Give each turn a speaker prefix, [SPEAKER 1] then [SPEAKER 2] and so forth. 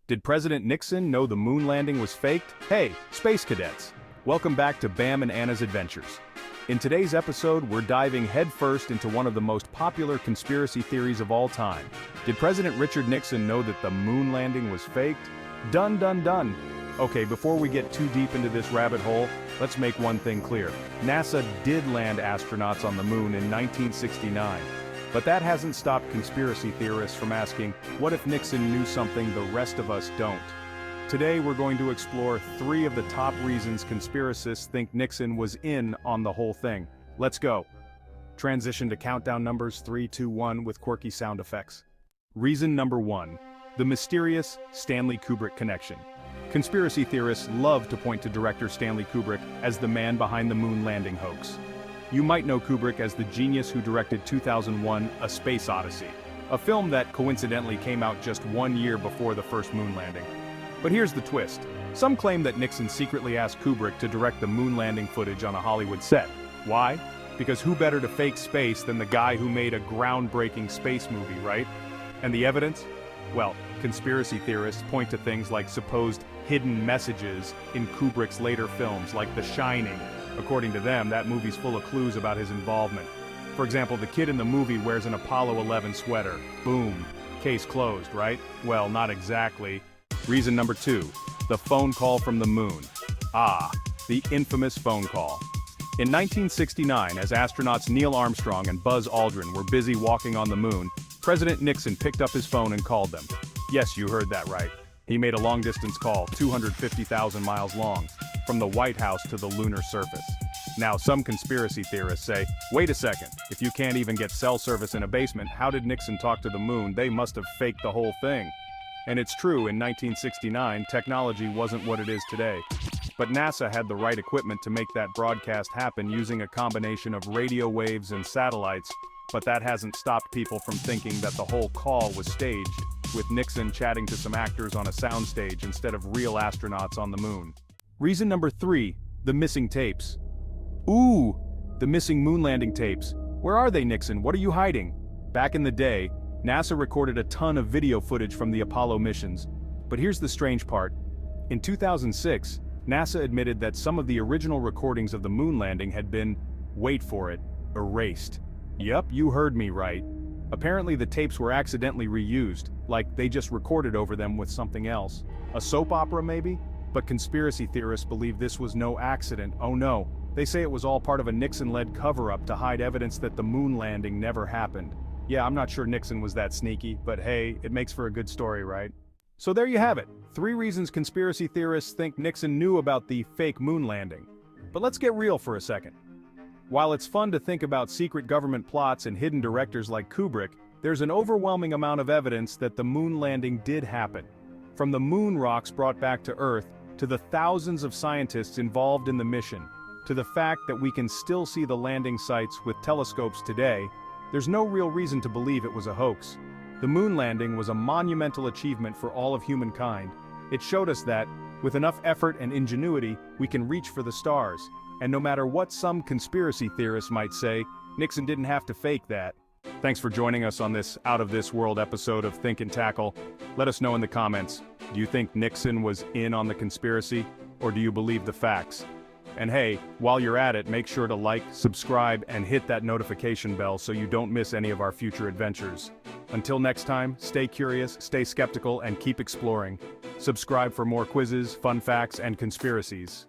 [SPEAKER 1] Did President Nixon know the moon landing was faked? Hey, space cadets! Welcome back to Bam and Anna's Adventures. In today's episode, we're diving headfirst into one of the most popular conspiracy theories of all time. Did President Richard Nixon know that the moon landing was faked? Done, done, done. Okay, before we get too deep into this rabbit hole, let's make one thing clear. NASA did land astronauts on the moon in 1969. But that hasn't stopped conspiracy theorists from asking, what if Nixon knew something the rest of us don't? Today we're going to explore 3 of the top reasons conspiracists think Nixon was in on the whole thing. Let's go. Transition to countdown numbers 3, 2, 1 with quirky sound effects. Reason number 1. The mysterious Stanley Kubrick connection. Conspiracy theorists love to point to director Stanley Kubrick as the man behind the moon landing hoax. You might know Kubrick as the genius who directed 2001: A Space Odyssey, a film that coincidentally came out just 1 year before the first moon landing. But here's the twist. Some claim that Nixon secretly asked Kubrick to direct the moon landing footage on a Hollywood set. Why? Because who better to fake space than the guy who made a groundbreaking space movie, right? And the evidence? Well, conspiracy theorists point to things like supposed hidden messages in Kubrick's later films like The Shining. According to them, that movie's full of clues about his involvement. For example, the kid in the movie wears an Apollo 11 sweater. Boom. Case closed, right? Well, not exactly. Reason number 2. The phone call from the moon. Ah, the infamous phone call. In 1969, as astronauts Neil Armstrong and Buzz Aldrin were busy walking on the moon, President Nixon picked up his phone and called them. Yes, you heard that right. He made a long-distance call, 250,000 miles long, from the White House to the lunar surface. Now, some conspiracy theorists say, wait a second, if you can't even get cell service in a basement, how did Nixon talk to the moon? They must have faked the whole thing. And it's true, in 1969, technology wasn't what it is today. But NASA had the right equipment to make that broadcast happen using a combination of radio waves and satellites, but that hasn't stopped people from thinking that the whole call was staged, with Nixon chatting to some actors on a soundstage instead of real astronauts on the moon. Reason number 3, the missing tapes. Ooh, the missing moon landing tapes. Where are they, Nixon? What are you hiding? Back in the day, NASA recorded a ton of video footage from the Apollo missions. But here's the strange part. In 2006, NASA admitted that some of the original recordings of the moon landing had been, wait for it, erased. Yup, you heard me right. Apparently the tapes were accidentally reused, like they just recorded over them with something else. A soap opera maybe? But conspiracy theorists believe this was no accident. Oh no, they say it was all part of a Nixon-led cover-up to hide evidence that the moon landing never happened. Yeah, I'm not sure Nixon was that sneaky, but hey, it makes for a good story, right? So there you have it, 3 reasons conspiracy theorists think Nixon knew about the fake moon landing. But let's get real for a second. While it's fun to think about secret government plots and hidden directors like Kubrick, there's an overwhelming amount of evidence that the moon landing did happen. From the moon rocks brought back to Earth, to the thousands of scientists involved in the mission, to the fact that we can still see the landing sites with telescopes today, there's no real reason to believe it was a hoax. The moon landing was a monumental achievement for all of humankind. It showed us that, with enough effort and ingenuity, we can reach for the stars. And no matter what some conspiracy theorists might say, Nixon didn't have to fake that. Thanks for joining us on this out-of-this-world episode of Think and Tackle. Let us know in the comments, do you think Nixon was in on the conspiracy, or do you believe the facts? And hey, while you're at it, make sure to like, subscribe, and hit that notification bell so you don't miss any of our future adventures. Until next time, stay curious, stay skeptical, and keep exploring. Subscribe for more quizzes, fun facts, and conspiracies.